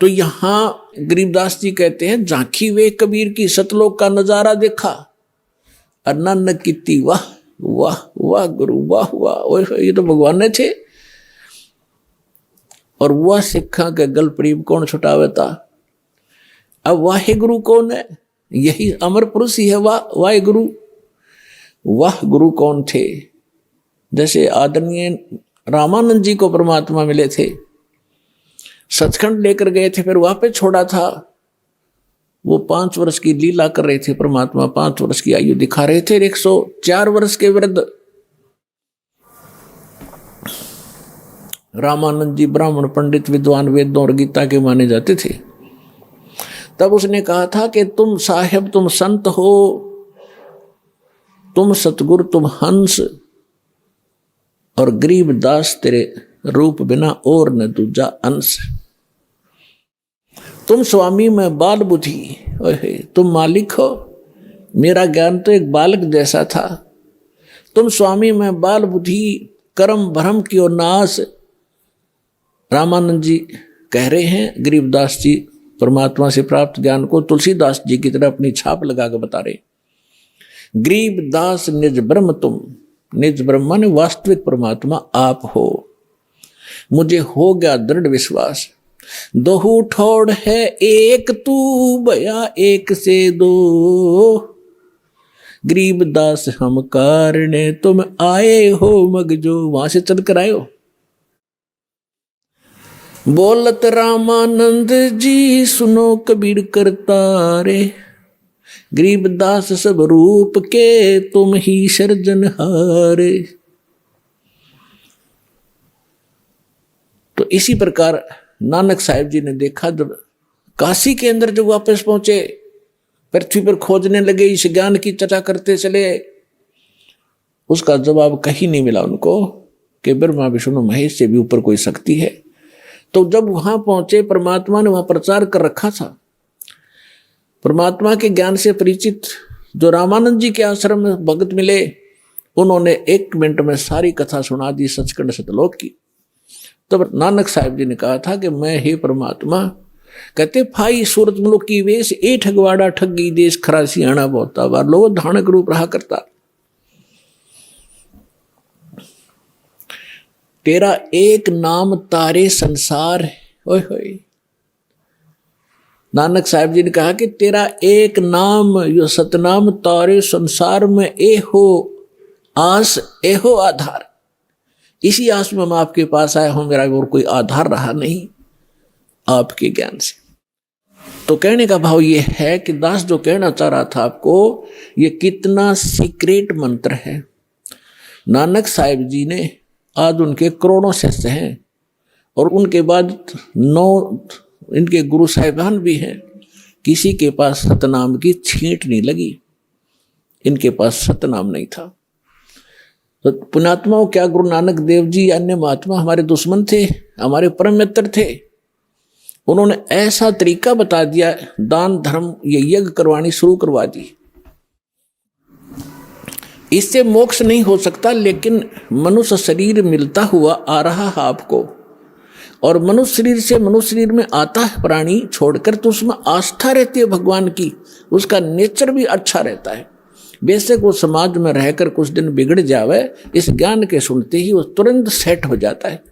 तो यहां गरीबदास जी कहते हैं, झांकी वे कबीर की सतलोक का नजारा देखा, और नानक कीती वाह वाह वाह गुरु वाह वाह। ये तो भगवान ने थे। और वह सिखा के गल प्रीब कौन छुटावे था। अब वाहे गुरु कौन है? यही अमर पुरुष ही है। वाहे गुरु, वाह गुरु कौन थे? जैसे आदरणीय रामानंद जी को परमात्मा मिले थे, सचखंड लेकर गए थे, फिर वहां पे छोड़ा था। वो 5 वर्ष की लीला कर रहे थे, परमात्मा 5 वर्ष की आयु दिखा रहे थे। 104 वर्ष के वृद्ध रामानंद जी ब्राह्मण पंडित विद्वान वेदों और गीता के माने जाते थे। तब उसने कहा था कि तुम साहेब, तुम संत हो, तुम सतगुरु, तुम हंस, और गरीब दास तेरे रूप बिना और न दूजा अंश। तुम स्वामी में बाल बुद्धि, तुम मालिक हो। मेरा ज्ञान तो एक बालक जैसा था। तुम स्वामी में बाल बुद्धि, कर्म भ्रम की ओर नाश। रामानंद जी कह रहे हैं, गरीबदास जी परमात्मा से प्राप्त ज्ञान को तुलसीदास जी की तरह अपनी छाप लगा कर बता रहे। गरीबदास निज ब्रह्म तुम, निज ब्रह्म माने वास्तविक परमात्मा आप हो। मुझे हो गया दृढ़ विश्वास, दोहू ठोड़ है एक तू, भया एक से दो। गरीबदास हम कारणे तुम आए हो मगजो। वहां से चल कर आए हो। बोलत रामानंद जी सुनो कबीर करतारे, गरीबदास सब रूप के तुम ही सर्जनहारे। तो इसी प्रकार नानक साहिब जी ने देखा, जब काशी के अंदर जब वापस पहुंचे, पृथ्वी पर खोजने लगे, इस ज्ञान की चर्चा करते चले, उसका जवाब कहीं नहीं मिला उनको कि ब्रह्मा विष्णु महेश से भी ऊपर कोई शक्ति है। तो जब वहां पहुंचे, परमात्मा ने वहां प्रचार कर रखा था। परमात्मा के ज्ञान से परिचित जो रामानंद जी के आश्रम में भगत मिले, उन्होंने 1 मिनट में सारी कथा सुना दी सचखंड सतलोक की। तब नानक साहिब जी ने कहा था कि मैं हे परमात्मा, कहते फाई सूरत मुल्क की वेश, ए ठगवाड़ा ठगी देश, खरासी आना बहुता बार लो धानक रूप रहा करता। तेरा एक नाम तारे संसार। ओए होए, नानक साहिब जी ने कहा कि तेरा एक नाम, यो सतनाम तारे संसार में, ए हो आस, ए हो आधार। इसी आस में मैं आपके पास आया हूं, मेरा और कोई आधार रहा नहीं आपके ज्ञान से। तो कहने का भाव ये है कि दास जो कहना चाह रहा था आपको, ये कितना सीक्रेट मंत्र है। नानक साहिब जी ने, आज उनके करोड़ों शिष्य हैं, और उनके बाद 9 इनके गुरु साहिबान भी हैं। किसी के पास सतनाम की छींट नहीं लगी, इनके पास सतनाम नहीं था। तो पुण्यात्माओं, क्या गुरु नानक देव जी अन्य महात्मा हमारे दुश्मन थे? हमारे परम मित्र थे। उन्होंने ऐसा तरीका बता दिया, दान धर्म ये यज्ञ करवानी शुरू करवा दी। इससे मोक्ष नहीं हो सकता, लेकिन मनुष्य शरीर मिलता हुआ आ रहा है आपको, और मनुष्य शरीर से मनुष्य शरीर में आता है प्राणी छोड़कर, तो उसमें आस्था रहती है भगवान की, उसका नेचर भी अच्छा रहता है। बेशक वो समाज में रहकर कुछ दिन बिगड़ जावे, इस ज्ञान के सुनते ही वो तुरंत सेट हो जाता है।